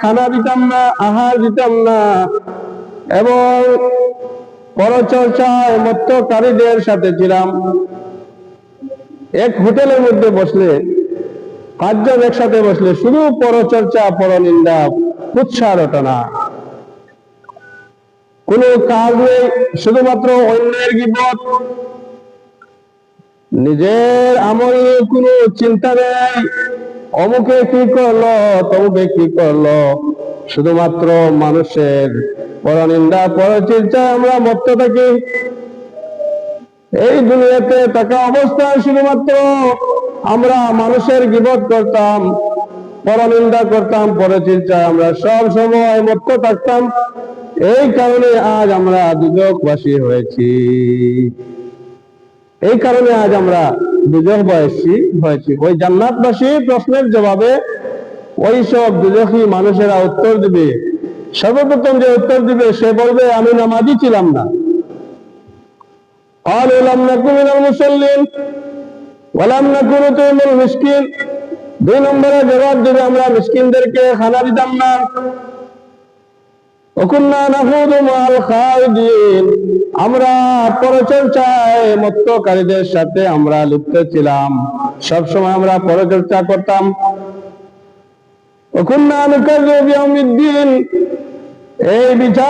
খানা দিতাম না, আহার দিতাম না, এবং পরচর্চায় মত্তকারীদের সাথে ছিলাম। এক হোটেলের মধ্যে বসলে, 5 জন একসাথে বসলে শুধু পরচর্চা, পরনিন্দা, কুৎসা রটনা, কোনো কাজ নেই, শুধুমাত্র অন্যের গীবত, নিজের আমল নিয়ে কোনো চিন্তা নেই। অমুকে কি করলো, তমুকে কি করলো, শুধুমাত্র মানুষের পরনিন্দা, পরচর্চায় আমরা মত্ত থাকি। এই দুনিয়াতে থাকা অবস্থায় শুধুমাত্র আমরা মানুষের গীবত করতাম, পরনিন্দা করতাম, পরচর্চায় আমরা সব সময় মত্ত থাকতাম। এই কারণে আজ আমরা দুজকবাসী হয়েছি। এই কারণে আজ আমরা দুজকবাসী হয়েছি। ওই জান্নাতবাসী প্রশ্নের জবাবে ওই সব দুজখী মানুষেরা উত্তর দিবে। সর্বপ্রথম যে উত্তর দিবে সে বলবে, আমি নামাজি ছিলাম না। قالوا لم نكن من المصلين ولم نكن نطعم المسكين। 2 নম্বরে জবাব দেবে, আমরা মিসকিনদেরকে খানা দিতাম না। وكنا نخوض مع الخائضين। আমরা পরচর্চায় মত্তকারীদের সাথে আমরা লিপ্ত ছিলাম, সব সময় আমরা পরচর্চা করতাম। وكنا نكذب بيوم الدين। এই বিচার